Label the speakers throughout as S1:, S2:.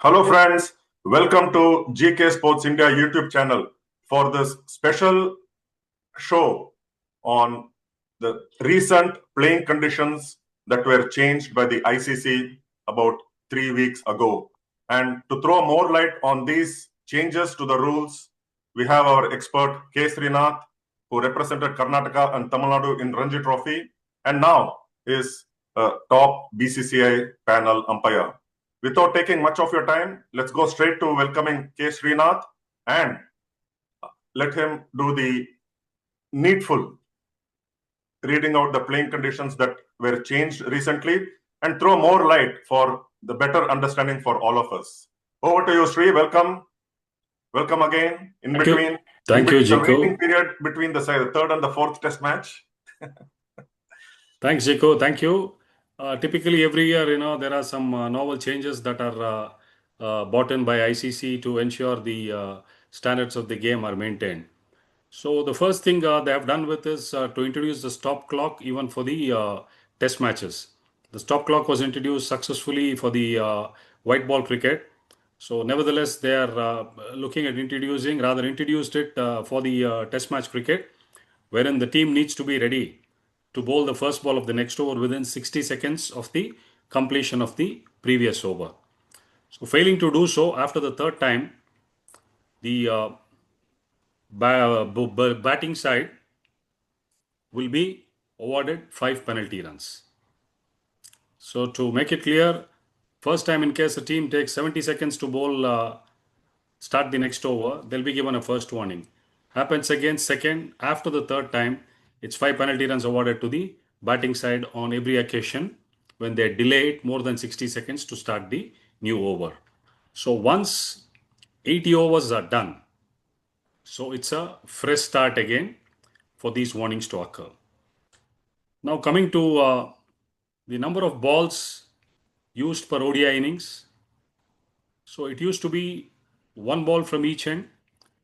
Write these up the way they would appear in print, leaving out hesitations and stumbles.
S1: Hello friends, welcome to GK Sports India YouTube channel for this special show on the recent playing conditions that were changed by the ICC about 3 weeks ago. And to throw more light on these changes to the rules, we have our expert K. Srinath, who represented Karnataka and Tamil Nadu in Ranji Trophy and now is a top BCCI panel umpire. Without taking much of your time, let's go straight to welcoming K. Srinath and let him do the needful reading out the playing conditions that were changed recently and throw more light for the better understanding for all of us. Over to you, Sri. Welcome. Welcome again.
S2: Thank you,
S1: the
S2: Jiko.
S1: waiting period between the third and the fourth test match.
S2: Thanks, Jiko. Thank you. Typically, every year, there are some novel changes that are brought in by ICC to ensure the standards of the game are maintained. So the first thing they have done with is to introduce the stop clock even for the test matches. The stop clock was introduced successfully for the white ball cricket. So nevertheless, they are looking at introduced it for the test match cricket, wherein the team needs to be ready to bowl the first ball of the next over within 60 seconds of the completion of the previous over. So failing to do so after the third time, the batting side will be awarded 5 penalty runs. So to make it clear, first time in case a team takes 70 seconds to bowl, start the next over, they'll be given a first warning. Happens again second, after the third time, it's 5 penalty runs awarded to the batting side on every occasion when they delay it more than 60 seconds to start the new over. So once 80 overs are done, so it's a fresh start again for these warnings to occur. Now coming to the number of balls used per ODI innings. So it used to be one ball from each end,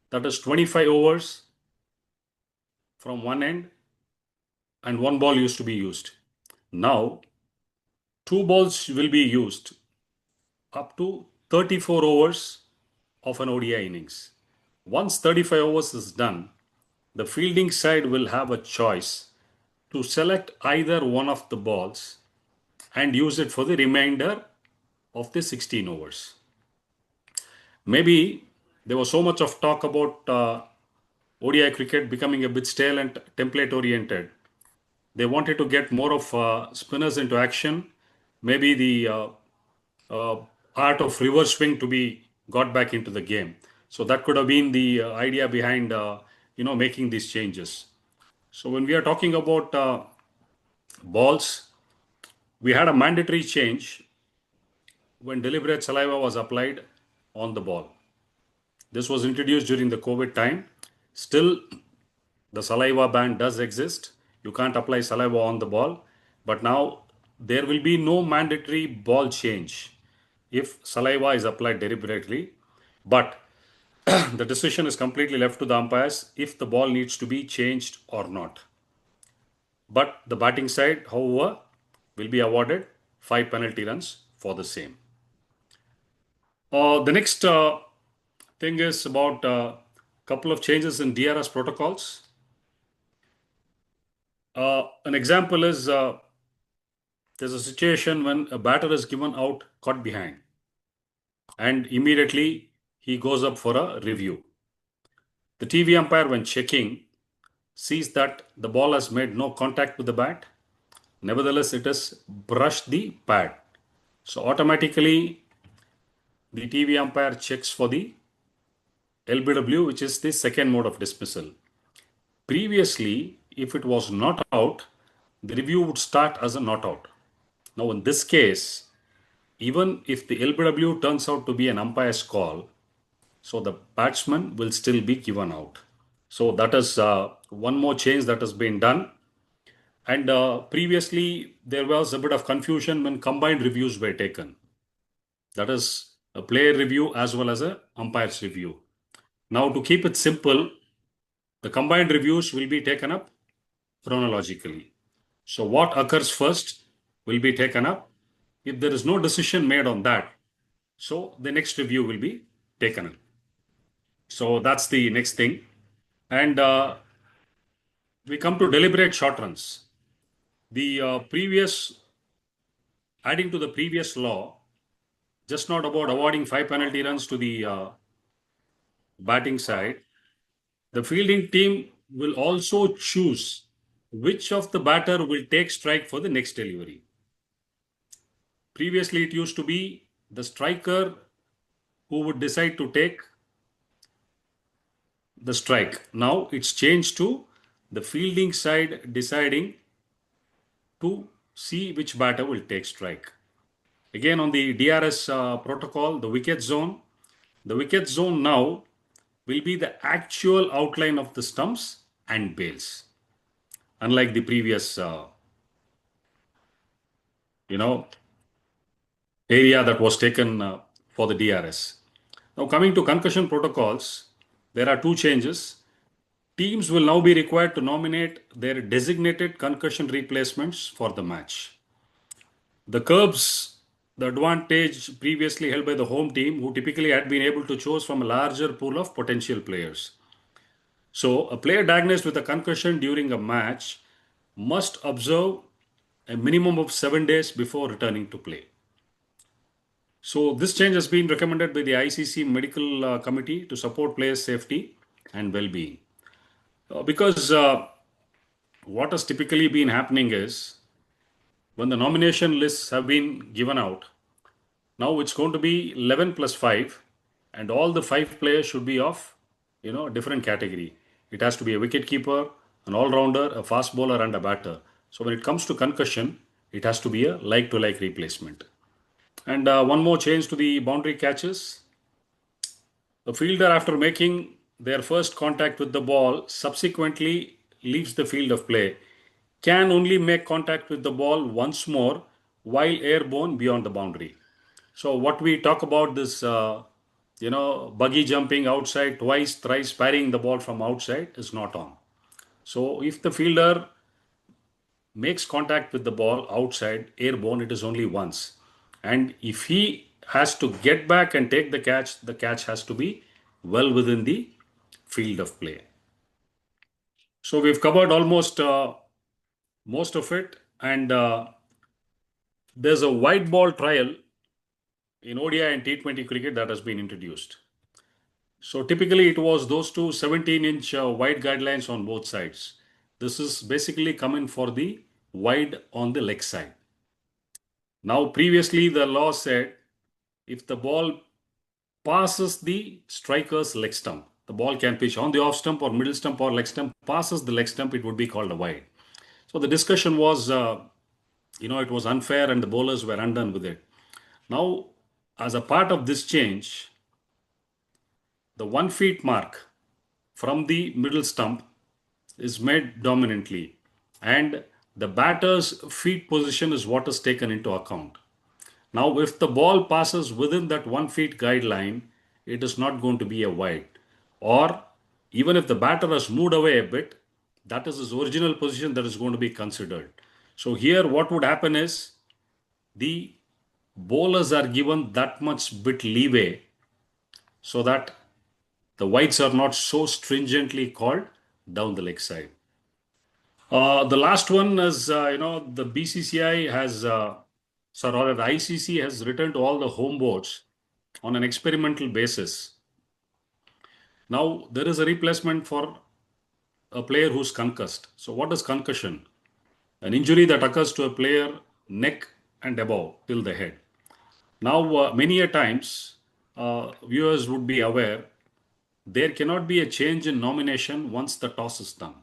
S2: that is 25 overs from one end, and one ball used to be used. Now, two balls will be used up to 34 overs of an ODI innings. Once 35 overs is done, the fielding side will have a choice to select either one of the balls and use it for the remainder of the 16 overs. Maybe there was so much of talk about ODI cricket becoming a bit stale and template oriented. They wanted to get more of spinners into action. Maybe the art of reverse swing to be got back into the game. So that could have been the idea behind making these changes. So when we are talking about balls, we had a mandatory change when deliberate saliva was applied on the ball. This was introduced during the COVID time. Still, the saliva ban does exist. You can't apply saliva on the ball. But now there will be no mandatory ball change if saliva is applied deliberately. But the decision is completely left to the umpires if the ball needs to be changed or not. But the batting side, however, will be awarded 5 penalty runs for the same. The next thing is about a couple of changes in DRS protocols. An example is there's a situation when a batter is given out caught behind and immediately he goes up for a review. The TV umpire, when checking, sees that the ball has made no contact with the bat. Nevertheless, it has brushed the pad. So automatically, the TV umpire checks for the LBW, which is the second mode of dismissal. Previously, if it was not out, the review would start as a not out. Now, in this case, even if the LBW turns out to be an umpire's call, so the batsman will still be given out. So that is one more change that has been done. And previously, there was a bit of confusion when combined reviews were taken. That is a player review as well as a umpire's review. Now, to keep it simple, the combined reviews will be taken up chronologically. So what occurs first will be taken up. If there is no decision made on that, So the next review will be taken in. So that's the next thing. And we come to deliberate short runs. The adding to the previous law, just not about awarding 5 penalty runs to the batting side, the fielding team will also choose which of the batter will take strike for the next delivery. Previously, it used to be the striker who would decide to take the strike. Now it's changed to the fielding side deciding to see which batter will take strike. Again, on the DRS protocol, the wicket zone now will be the actual outline of the stumps and bails, unlike the previous, area that was taken for the DRS. Now, coming to concussion protocols, there are two changes. Teams will now be required to nominate their designated concussion replacements for the match. The curbs the advantage previously held by the home team, who typically had been able to choose from a larger pool of potential players. So, a player diagnosed with a concussion during a match must observe a minimum of 7 days before returning to play. So, this change has been recommended by the ICC Medical Committee to support players' safety and well being. Because what has typically been happening is when the nomination lists have been given out, now it's going to be 11 plus 5, and all the 5 players should be of different category. It has to be a wicket keeper, an all-rounder, a fast bowler, and a batter. So when it comes to concussion, it has to be a like-to-like replacement. And one more change to the boundary catches. A fielder, after making their first contact with the ball, subsequently leaves the field of play, can only make contact with the ball once more while airborne beyond the boundary. So what we talk about this, buggy jumping outside twice, thrice, parrying the ball from outside is not on. So if the fielder makes contact with the ball outside, airborne, it is only once. And if he has to get back and take the catch has to be well within the field of play. So we've covered almost most of it. And there's a white ball trial in ODI and T20 cricket that has been introduced. So typically it was those two 17-inch wide guidelines on both sides. This is basically coming for the wide on the leg side. Now previously the law said if the ball passes the striker's leg stump, the ball can pitch on the off stump or middle stump or leg stump, passes the leg stump, it would be called a wide. So the discussion was, it was unfair and the bowlers were undone with it. Now, as a part of this change, the 1 feet mark from the middle stump is made dominantly, and the batter's feet position is what is taken into account. Now, if the ball passes within that 1 feet guideline, it is not going to be a wide. Or even if the batter has moved away a bit, that is his original position that is going to be considered. So here what would happen is the bowlers are given that much bit leeway so that the wides are not so stringently called down the leg side. The last one is, the BCCI has, or the ICC has written to all the home boards on an experimental basis. Now, there is a replacement for a player who's concussed. So, what is concussion? An injury that occurs to a player neck and above till the head. Now, many a times, viewers would be aware there cannot be a change in nomination once the toss is done.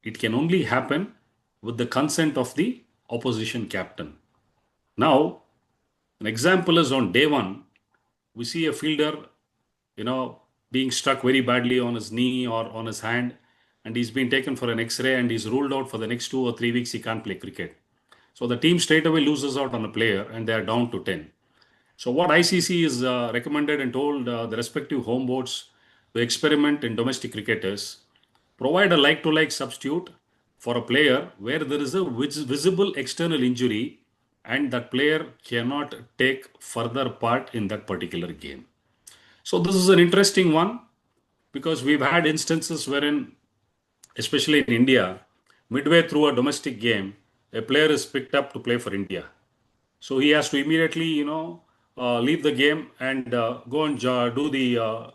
S2: It can only happen with the consent of the opposition captain. Now, an example is on day one, we see a fielder, being struck very badly on his knee or on his hand, and he's been taken for an X-ray and he's ruled out for the next 2 or 3 weeks. He can't play cricket. So the team straight away loses out on a player and they are down to 10. So what ICC is recommended and told the respective home boards to experiment in domestic cricket is provide a like-to-like substitute for a player where there is a visible external injury and that player cannot take further part in that particular game. So this is an interesting one because we've had instances wherein, especially in India, midway through a domestic game, a player is picked up to play for India. So he has to immediately, leave the game and go and do the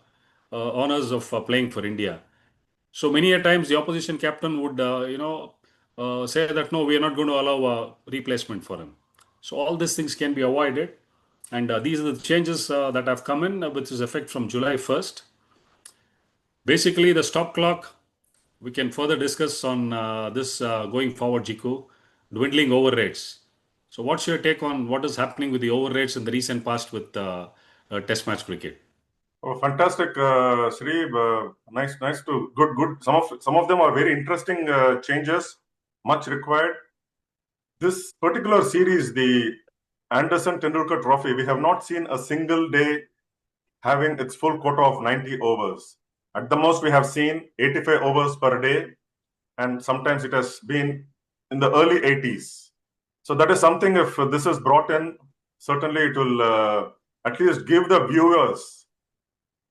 S2: honors of playing for India. So many a times the opposition captain would, say that no, we are not going to allow a replacement for him. So all these things can be avoided, and these are the changes that have come in, which is effect from July 1st. Basically, the stop clock. We can further discuss on this going forward, Jiku. Dwindling over rates. So, what's your take on what is happening with the over rates in the recent past with Test match cricket?
S1: Oh, fantastic, Sri. Nice to good. Some of them are very interesting changes, much required. This particular series, the Anderson Tendulkar Trophy, we have not seen a single day having its full quota of 90 overs. At the most, we have seen 85 overs per day, and sometimes it has been in the early 80s. So that is something, if this is brought in, certainly it will at least give the viewers,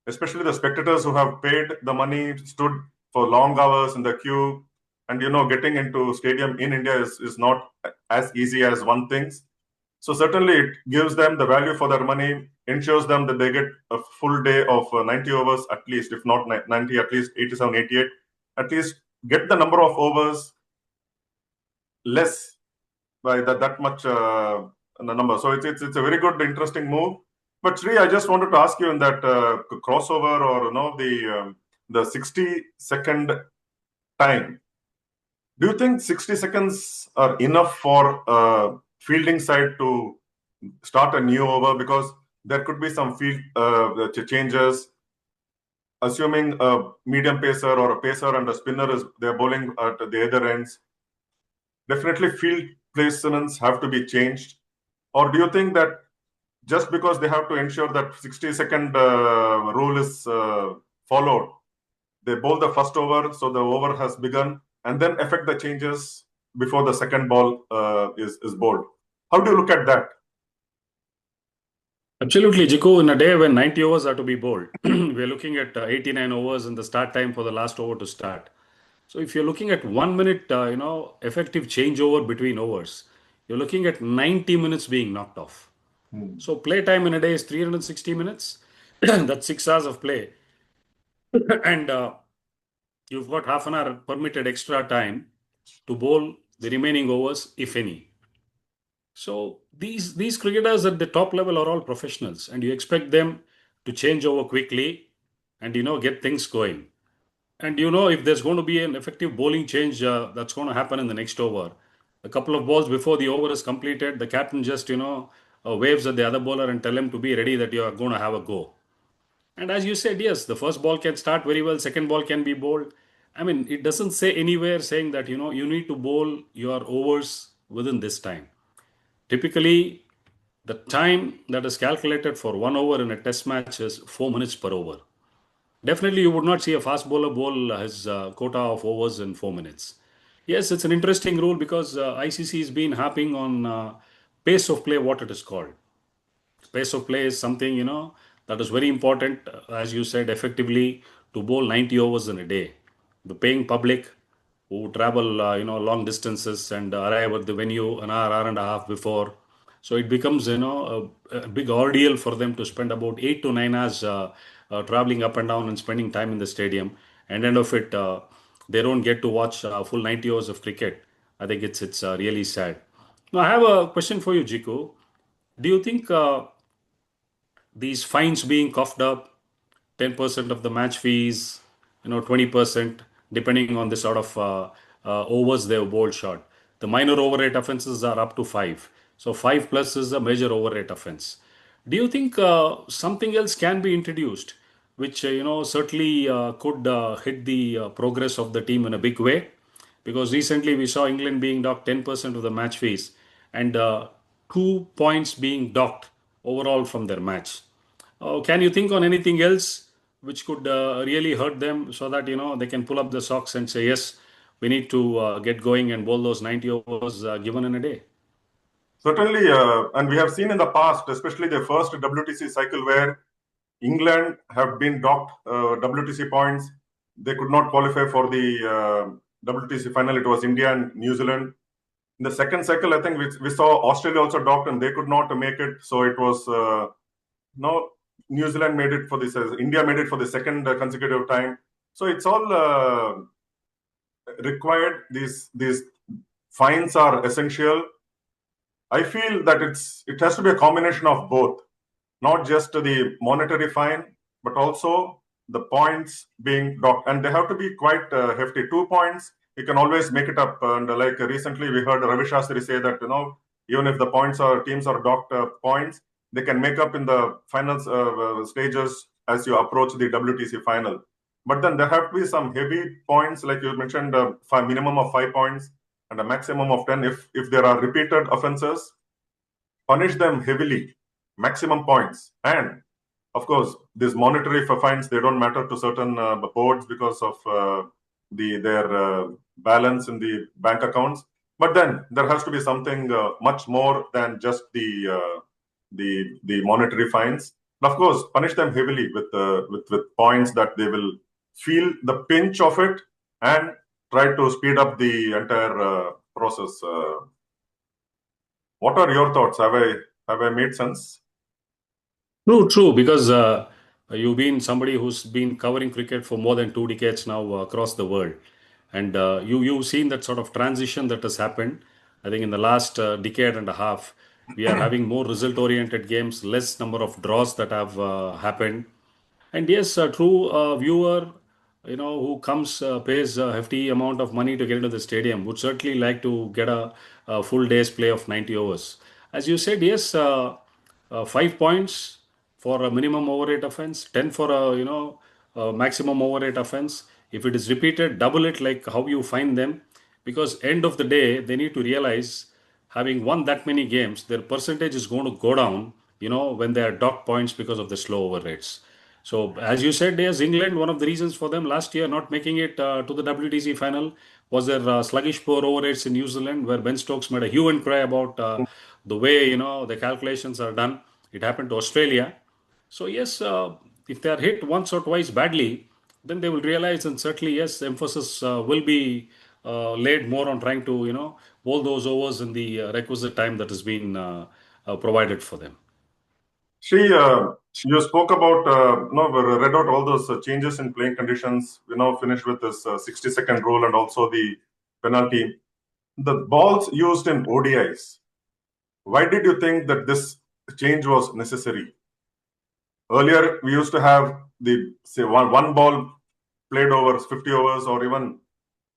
S1: especially the spectators who have paid the money, stood for long hours in the queue, and getting into stadium in India is not as easy as one thinks. So certainly it gives them the value for their money, ensures them that they get a full day of 90 overs at least, if not 90, at least 87, 88, at least get the number of overs less by that much the number. So it's a very good, interesting move. But Sri, I just wanted to ask you in that crossover, or the 60-second time. Do you think 60 seconds are enough for fielding side to start a new over? Because there could be some field changes. Assuming a medium pacer or a pacer and a spinner they're bowling at the other ends, definitely field placements have to be changed. Or do you think that just because they have to ensure that 60-second rule is followed, they bowl the first over, so the over has begun, and then effect the changes before the second ball is bowled? How do you look at that?
S2: Absolutely, Jiku. In a day when 90 overs are to be bowled, we're looking at 89 overs in the start time for the last over to start. So if you're looking at 1 minute, effective changeover between overs, you're looking at 90 minutes being knocked off. So play time in a day is 360 minutes. That's 6 hours of play. And you've got half an hour permitted extra time to bowl the remaining overs, if any. So these cricketers at the top level are all professionals, and you expect them to change over quickly and get things going. And if there's going to be an effective bowling change that's going to happen in the next over, a couple of balls before the over is completed, the captain just waves at the other bowler and tell him to be ready that you are going to have a go. And as you said, yes, the first ball can start very well, second ball can be bowled. I mean, it doesn't say anywhere saying that you need to bowl your overs within this time. Typically, the time that is calculated for 1 over in a test match is 4 minutes per over. Definitely, you would not see a fast bowler bowl his quota of overs in 4 minutes. Yes, it's an interesting rule because ICC has been harping on pace of play, what it is called. Pace of play is something, that is very important, as you said, effectively to bowl 90 overs in a day. The paying public who travel, long distances and arrive at the venue an hour and a half before. So it becomes, a big ordeal for them to spend about 8 to 9 hours traveling up and down and spending time in the stadium. And end of it, they don't get to watch full 90 hours of cricket. I think it's really sad. Now, I have a question for you, Jiku. Do you think these fines being coughed up, 10% of the match fees, 20%, depending on the sort of overs they've bowled short. The minor over rate offenses are up to 5. So 5 plus is a major over rate offense. Do you think something else can be introduced, which certainly could hit the progress of the team in a big way? Because recently we saw England being docked 10% of the match fees and 2 points being docked overall from their match. Can you think on anything else which could really hurt them so that they can pull up the socks and say yes, we need to get going and bowl those 90 overs given in a day?
S1: Certainly, and we have seen in the past, especially the first WTC cycle where England have been docked WTC points. They could not qualify for the WTC final. It was India and New Zealand. In the second cycle, I think we saw Australia also docked and they could not make it. So it was no New Zealand made it for this. India made it for the second consecutive time. So it's all required. These fines are essential. I feel that it has to be a combination of both, not just the monetary fine, but also the points being docked. And they have to be quite hefty. 2 points, you can always make it up. And like recently, we heard Ravi Shastri say that, even if the teams are docked points, they can make up in the final stages as you approach the WTC final. But then there have to be some heavy points, like you mentioned, minimum of 5 points and a maximum of 10. If there are repeated offenses, punish them heavily, maximum points. And of course, these monetary fines, they don't matter to certain boards because of their balance in the bank accounts. But then there has to be something much more than just the monetary fines. And of course, punish them heavily with points that they will feel the pinch of it and try to speed up the entire process. What are your thoughts? Have I made sense?
S2: True, because you've been somebody who's been covering cricket for more than 2 decades now across the world, and you've seen that sort of transition that has happened. I think in the last decade and a half, we are having more result-oriented games, less number of draws that have happened. And yes, a true viewer, who comes, pays a hefty amount of money to get into the stadium, would certainly like to get a full day's play of 90 overs. As you said, yes, 5 points for a minimum over rate offense, 10 for a maximum over rate offense. If it is repeated, double it like how you find them. Because end of the day, they need to realize having won that many games, their percentage is going to go down, when they are docked points because of the slow over rates. So, as you said, yes, England, one of the reasons for them last year not making it to the WTC final was their sluggish poor over rates in New Zealand, where Ben Stokes made a hue and cry about the way, the calculations are done. It happened to Australia. So, yes, if they are hit once or twice badly, then they will realize, and certainly, yes, emphasis will be laid more on trying to, bowl those overs in the requisite time that has been provided for them.
S1: You spoke about, read out all those changes in playing conditions. We now finished with this 60-second rule and also the penalty. The balls used in ODIs. Why did you think that this change was necessary? Earlier, we used to have one ball played over 50 overs, or even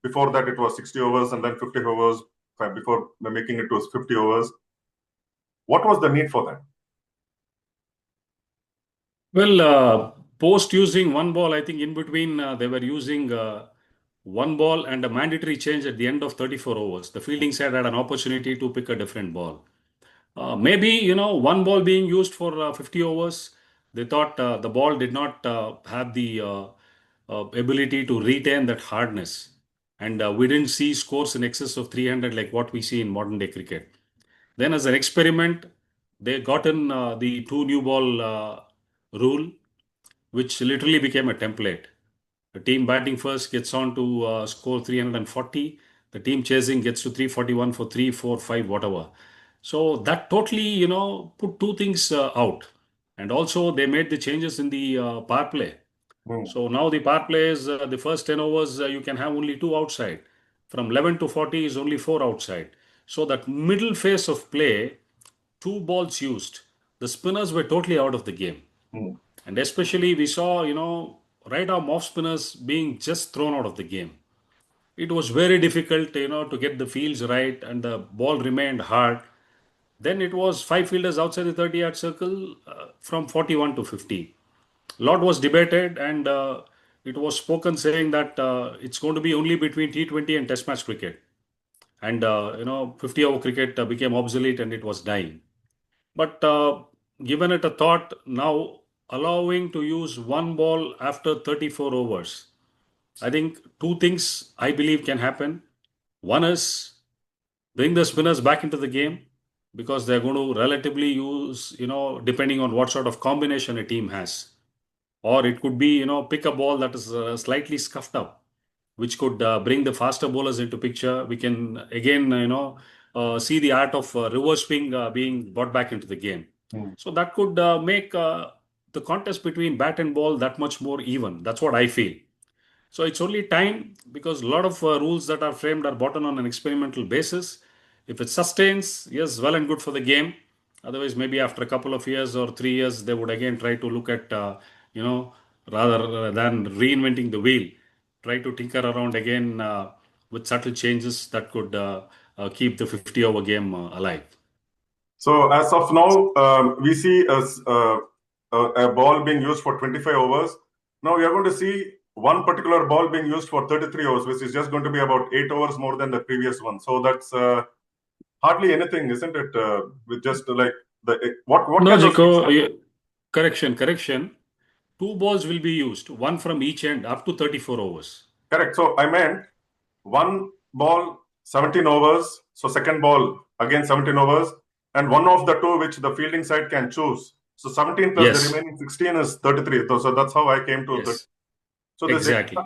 S1: before that, it was 60 overs and then 50 overs before making it to 50 overs. What was the need for that?
S2: Well, post using one ball, I think in between they were using one ball and a mandatory change at the end of 34 overs. The fielding side had an opportunity to pick a different ball. Maybe, one ball being used for 50 overs, they thought the ball did not have the ability to retain that hardness. And we didn't see scores in excess of 300 like what we see in modern day cricket. Then, as an experiment, they got in the two new ball rule, which literally became a template. The team batting first gets on to score 340. The team chasing gets to 341 for 3, 4, 5, whatever. So that totally, put two things out. And also, they made the changes in the power play. So now the power play is the first 10 overs, you can have only two outside. From 11 to 40 is only four outside. So that middle phase of play, two balls used, the spinners were totally out of the game. And especially we saw, right arm off spinners being just thrown out of the game. It was very difficult, to get the fields right, and the ball remained hard. Then it was five fielders outside the 30-yard circle from 41 to 50. Lot was debated, and it was spoken saying that it's going to be only between T20 and Test match cricket. And, 50-over cricket became obsolete and it was dying. But given it a thought, now allowing to use one ball after 34 overs, I think two things I believe can happen. One is bring the spinners back into the game. because they're going to relatively use, depending on what sort of combination a team has. Or it could be, pick a ball that is slightly scuffed up, which could bring the faster bowlers into picture. We can again, see the art of reverse swing being brought back into the game. So that could make the contest between bat and ball that much more even. That's what I feel. So it's only time, because a lot of rules that are framed are brought on an experimental basis. If it sustains, yes, well and good for the game. Otherwise, maybe after a couple of years or 3 years, they would again try to look at, you know, rather than reinventing the wheel, try to tinker around again with subtle changes that could keep the 50-over game alive.
S1: So as of now, we see a ball being used for 25 overs. Now we are going to see one particular ball being used for 33 overs, which is just going to be about 8 overs more than the previous one. So that's hardly anything, isn't it? With just like what
S2: No,
S1: can those things
S2: Jiko,
S1: happen?
S2: correction. Two balls will be used, one from each end, up to 34 overs.
S1: Correct. So I meant one ball, 17 overs. So second ball, again 17 overs. And one of the two which the fielding side can choose. So 17 plus the
S2: Yes,
S1: remaining 16 is 33. So that's how I came to 30.
S2: yes,
S1: So this
S2: exactly.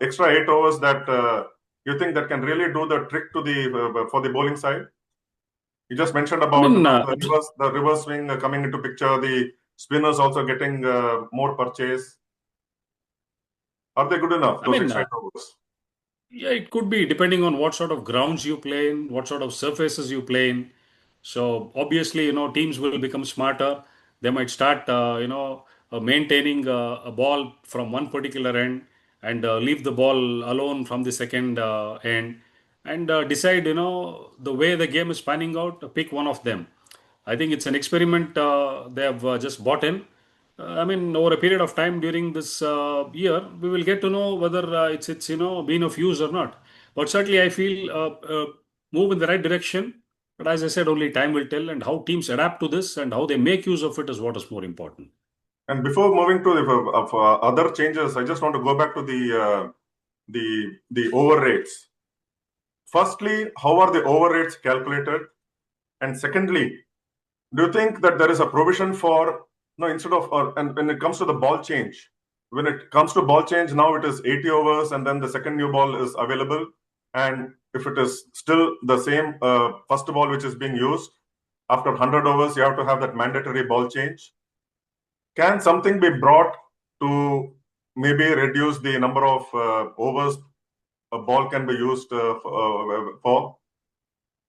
S1: extra 8 overs that you think that can really do the trick to the for the bowling side. You just mentioned
S2: I
S1: about
S2: mean,
S1: the reverse swing coming into picture. The spinners also getting more purchase. Are they good enough?
S2: I
S1: Those
S2: mean,
S1: extra 8 overs.
S2: yeah, it could be depending on what sort of grounds you play in, what sort of surfaces you play in. So obviously, teams will become smarter. They might start, maintaining a ball from one particular end and leave the ball alone from the second end, and decide, the way the game is panning out, pick one of them. I think it's an experiment they have just bought in. I mean, over a period of time during this year, we will get to know whether it's been of use or not. But certainly, I feel move in the right direction. But as I said, only time will tell, and how teams adapt to this and how they make use of it is what is more important.
S1: And before moving to other changes, I just want to go back to the over rates. Firstly, how are the over rates calculated? And secondly, do you think that there is a provision for no instead of and when it comes to the ball change, when it comes to ball change, now it is 80 overs and then the second new ball is available. And if it is still the same first ball which is being used, after 100 overs, you have to have that mandatory ball change. Can something be brought to maybe reduce the number of overs a ball can be used for?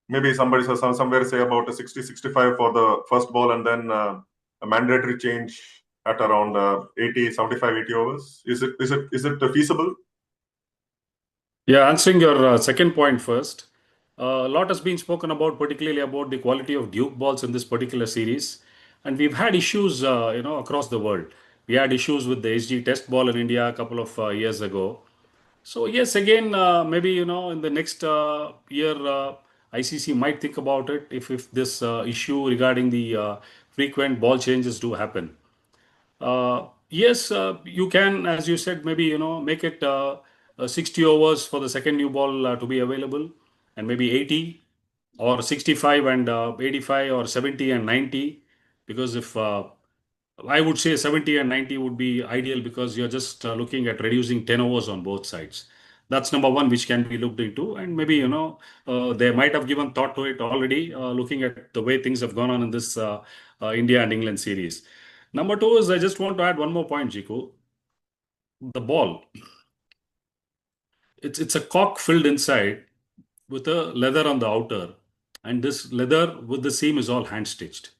S1: Maybe somebody says somewhere say about a 60-65 for the first ball and then a mandatory change at around 80 75 80 overs. Is it feasible?
S2: Yeah, answering your second point first. A lot has been spoken about, particularly about the quality of Duke balls in this particular series, and we've had issues, across the world. We had issues with the SG Test ball in India a couple of years ago. So yes, again, maybe in the next year, ICC might think about it if this issue regarding the frequent ball changes do happen. Yes, you can, as you said, maybe make it 60 overs for the second new ball to be available, and maybe 80 or 65 and 85 or 70 and 90. Because if I would say 70 and 90 would be ideal, because you're just looking at reducing 10 overs on both sides. That's number one, which can be looked into, and maybe they might have given thought to it already, looking at the way things have gone on in this India and England series. Number two is, I just want to add one more point, Jiku. The ball, it's a cock filled inside with a leather on the outer, and this leather with the seam is all hand stitched.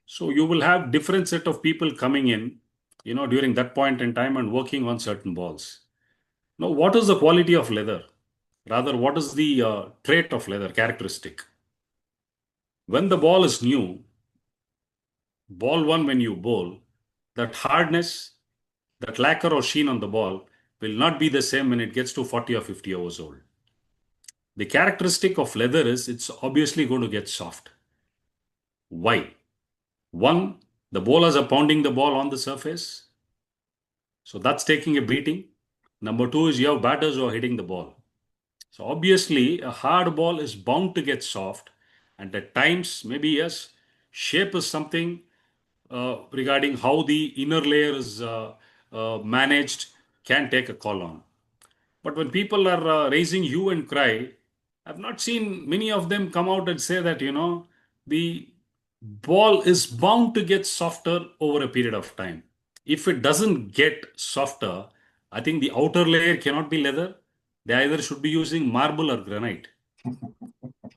S2: So you will have different set of people coming in, during that point in time and working on certain balls. Now, what is the quality of leather? Rather, what is the trait of leather characteristic? When the ball is new, ball one, when you bowl, that hardness, that lacquer or sheen on the ball will not be the same when it gets to 40 or 50 hours old. The characteristic of leather is it's obviously going to get soft. Why? One, the bowlers are pounding the ball on the surface, so that's taking a beating. Number two is you have batters who are hitting the ball. So obviously, a hard ball is bound to get soft, And at times, maybe yes, shape is something regarding how the inner layer is managed can take a call on. But when people are raising hue and cry, I've not seen many of them come out and say that, the ball is bound to get softer over a period of time. If it doesn't get softer, I think the outer layer cannot be leather. They either should be using marble or granite.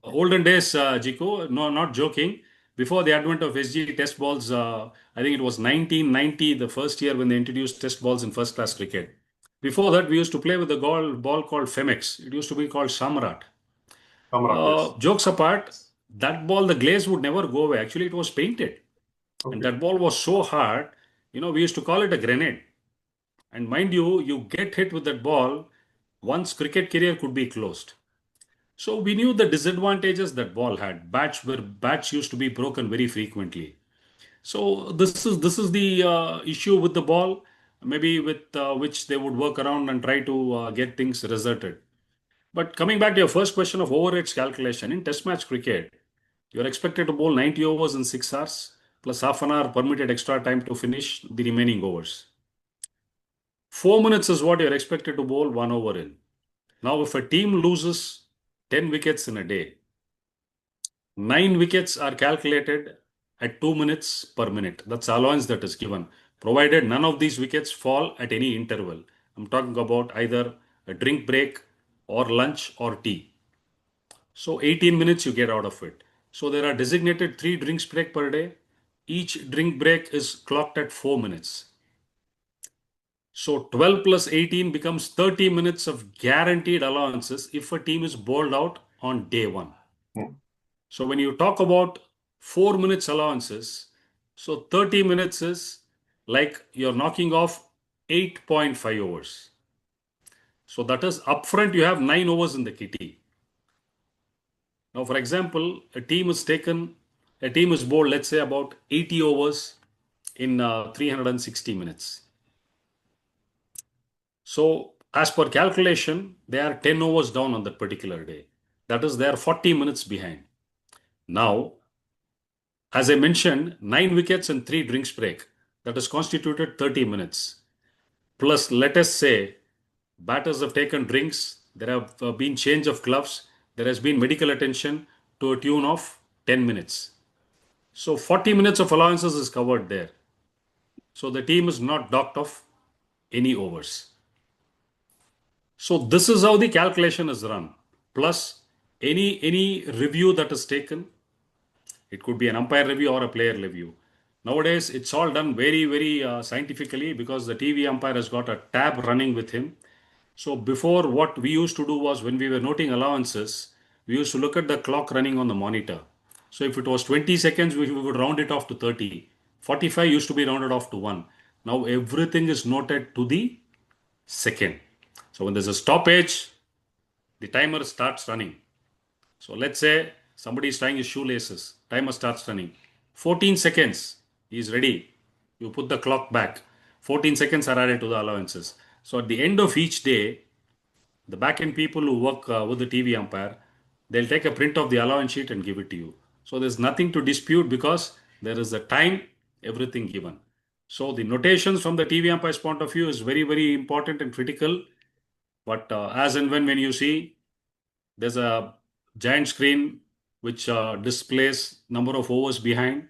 S2: Olden days, Jiko, no, not joking. Before the advent of SG test balls, I think it was 1990, the first year when they introduced test balls in first class cricket. Before that, we used to play with a ball called Femex. It used to be called Samrat.
S1: Samrat, yes.
S2: Jokes apart, that ball, the glaze would never go away. Actually, it was painted. And
S1: Okay.
S2: that ball was so hard, we used to call it a grenade. And mind you, you get hit with that ball, one's cricket career could be closed. So we knew the disadvantages that ball had. Bats used to be broken very frequently. So this is the issue with the ball, maybe with which they would work around and try to get things resorted. But coming back to your first question of overrates calculation in Test match cricket, you're expected to bowl 90 overs in 6 hours plus half an hour permitted extra time to finish the remaining overs. 4 minutes is what you're expected to bowl 1 over in. Now, if a team loses 10 wickets in a day, 9 wickets are calculated at 2 minutes per minute. That's the allowance that is given, provided none of these wickets fall at any interval. I'm talking about either a drink break or lunch or tea. So 18 minutes you get out of it. So there are designated 3 drinks break per day. Each drink break is clocked at 4 minutes. So 12 plus 18 becomes 30 minutes of guaranteed allowances if a team is bowled out on day one.
S1: Hmm.
S2: So when you talk about 4 minutes allowances, so 30 minutes is like you're knocking off 8.5 overs. So that is upfront you have 9 overs in the kitty. Now, for example, a team is bowled, let's say about 80 overs in 360 minutes. So as per calculation, they are 10 overs down on that particular day. That is, they are 40 minutes behind. Now, as I mentioned, 9 wickets and 3 drinks break. That is constituted 30 minutes. Plus, let us say, batters have taken drinks, there have been change of gloves, there has been medical attention to a tune of 10 minutes. So 40 minutes of allowances is covered there. So the team is not docked off any overs. So this is how the calculation is run. Plus any review that is taken, it could be an umpire review or a player review. Nowadays, it's all done very, very scientifically because the TV umpire has got a tab running with him. So before, what we used to do was when we were noting allowances, we used to look at the clock running on the monitor. So if it was 20 seconds, we would round it off to 30. 45 used to be rounded off to 1. Now everything is noted to the second. So when there's a stoppage, the timer starts running. So let's say somebody is tying his shoelaces. Timer starts running. 14 seconds. He is ready. You put the clock back. 14 seconds are added to the allowances. So at the end of each day, the back end people who work with the TV umpire, they'll take a print of the allowance sheet and give it to you. So there's nothing to dispute because there is a time, everything given. So the notations from the TV umpire's point of view is very, very important and critical. But as and when you see there's a giant screen which displays number of overs behind.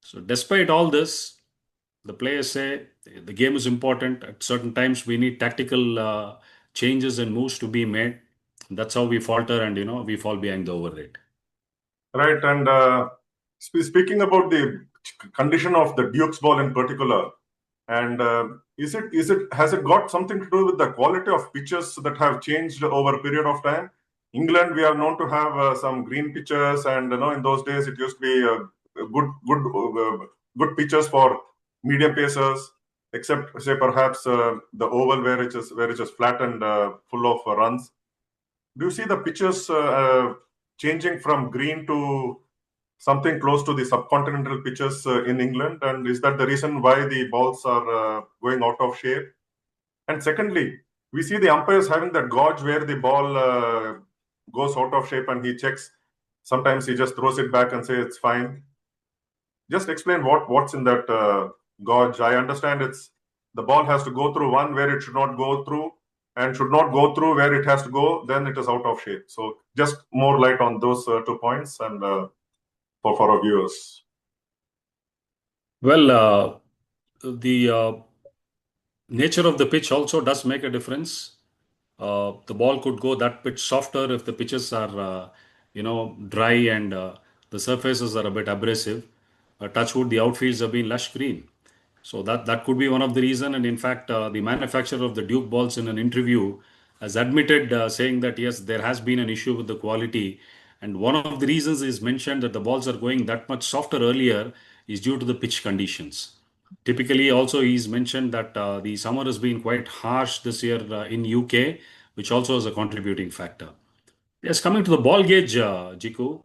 S2: So despite all this, the players say the game is important. At certain times, we need tactical changes and moves to be made. That's how we falter and we fall behind the over rate.
S1: Right. And speaking about the condition of the Duke's ball in particular, and has it got something to do with the quality of pitches that have changed over a period of time? England, we are known to have some green pitches, and in those days it used to be good pitches for medium pacers, except say perhaps the oval where it is flat and full of runs. Do you see the pitches changing from green to something close to the subcontinental pitches in England? And is that the reason why the balls are going out of shape? And secondly, we see the umpires having that gauge where the ball goes out of shape and he checks. Sometimes he just throws it back and say it's fine. Just explain what's in that gauge. I understand it's the ball has to go through one where it should not go through, and should not go through where it has to go. Then it is out of shape. So just more light on those 2 points and for our viewers.
S2: Well, the nature of the pitch also does make a difference. The ball could go that bit softer if the pitches are, dry and the surfaces are a bit abrasive. Touch wood, the outfields have been lush green. So that could be one of the reason. And in fact, the manufacturer of the Duke balls in an interview has admitted, saying that yes, there has been an issue with the quality. And one of the reasons is mentioned that the balls are going that much softer earlier is due to the pitch conditions. Typically, also he's mentioned that the summer has been quite harsh this year in UK, which also is a contributing factor. Yes, coming to the ball gauge, Jiku,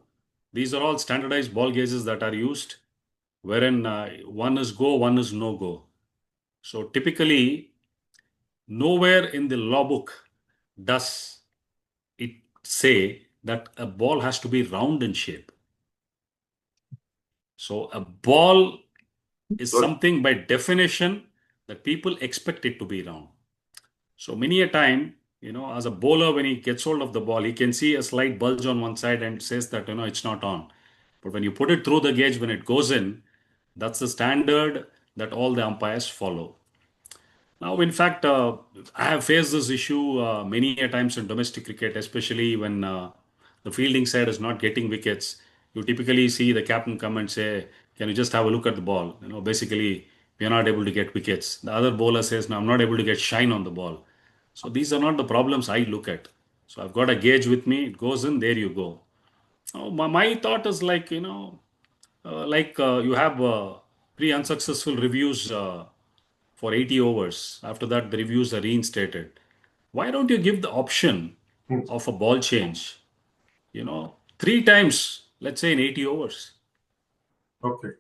S2: these are all standardized ball gauges that are used, wherein one is go, one is no go. So typically, nowhere in the law book does it say that a ball has to be round in shape. So a ball is something by definition that people expect it to be round. So many a time, as a bowler, when he gets hold of the ball, he can see a slight bulge on one side and says that, it's not on. But when you put it through the gauge, when it goes in, that's the standard that all the umpires follow. Now, in fact, I have faced this issue many a times in domestic cricket, especially when the fielding side is not getting wickets. You typically see the captain come and say, "Can you just have a look at the ball?" Basically, we are not able to get wickets. The other bowler says, "No, I'm not able to get shine on the ball." So these are not the problems I look at. So I've got a gauge with me. It goes in. There you go. Oh, my thought is like, you have pre-unsuccessful reviews for 80 overs. After that, the reviews are reinstated. Why don't you give the option
S1: Hmm.
S2: of a ball change, 3 times, let's say in 80 overs?
S1: Okay.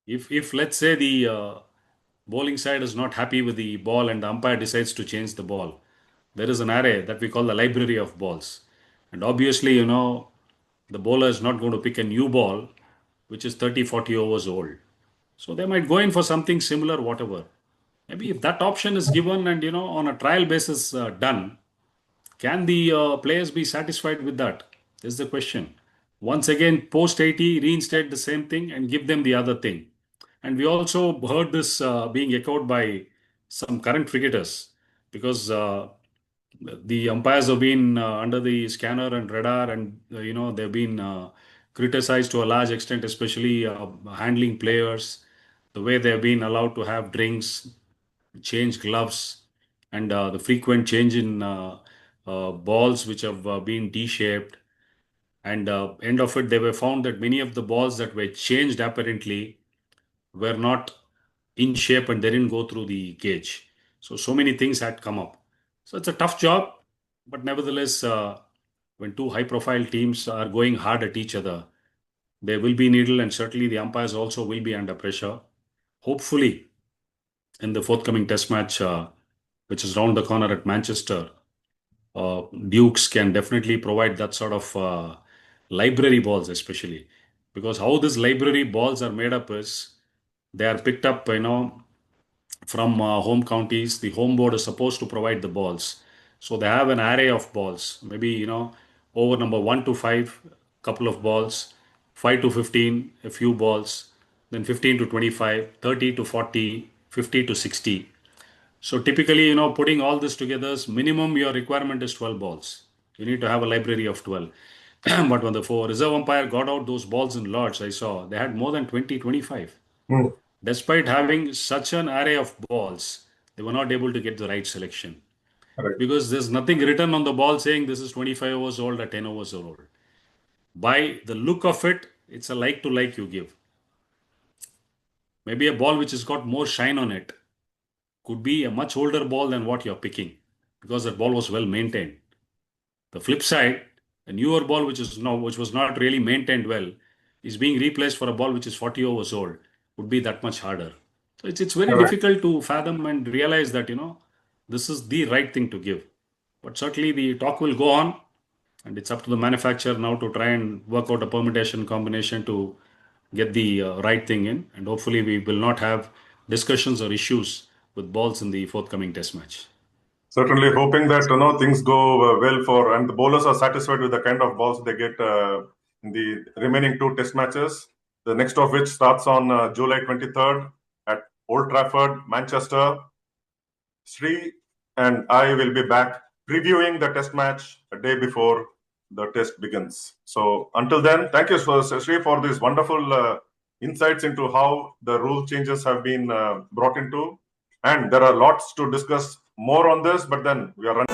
S2: If let's say the bowling side is not happy with the ball and the umpire decides to change the ball, there is an array that we call the library of balls. And obviously, the bowler is not going to pick a new ball which is 30, 40 overs old. So they might go in for something similar, whatever. Maybe if that option is given and on a trial basis done, can the players be satisfied with that? Is the question. Once again, post 80, reinstate the same thing and give them the other thing. And we also heard this being echoed by some current cricketers because the umpires have been under the scanner and radar, and they've been criticized to a large extent, especially handling players, the way they've been allowed to have drinks, change gloves, and the frequent change in balls which have been D-shaped. And end of it, they were found that many of the balls that were changed apparently were not in shape and they didn't go through the gauge. So many things had come up. So it's a tough job, but nevertheless, when two high-profile teams are going hard at each other, there will be needle, and certainly the umpires also will be under pressure. Hopefully, in the forthcoming Test match, which is round the corner at Manchester, Dukes can definitely provide that sort of library balls, especially because how these library balls are made up is they are picked up, from home counties. The home board is supposed to provide the balls, so they have an array of balls. Maybe over number 1 to 5, couple of balls, 5 to 15, a few balls, then 15 to 25, 30 to 40, 50 to 60. So typically, putting all this together, minimum your requirement is 12 balls. You need to have a library of 12. But when the four reserve umpire got out those balls in lots, I saw they had more than 20, 25.
S1: Hmm.
S2: Despite having such an array of balls, they were not able to get the right selection
S1: Right.
S2: because there's nothing written on the ball saying this is 25 hours old or 10 hours old. By the look of it, it's a like to like you give. Maybe a ball which has got more shine on it could be a much older ball than what you're picking because that ball was well maintained. The flip side, a newer ball which was not really maintained well is being replaced for a ball which is 40 overs old would be that much harder. So it's very
S1: Correct.
S2: difficult to fathom and realize that this is the right thing to give. But certainly the talk will go on. And it's up to the manufacturer now to try and work out a permutation combination to get the right thing in. And hopefully we will not have discussions or issues with balls in the forthcoming test match.
S1: Certainly hoping that things go well for, and the bowlers are satisfied with the kind of balls they get in the remaining 2 test matches. The next of which starts on July 23rd at Old Trafford, Manchester. Sri and I will be back previewing the test match a day before the test begins. So until then, thank you, Sri, for these wonderful insights into how the rule changes have been brought into. And there are lots to discuss more on this, but then we are running.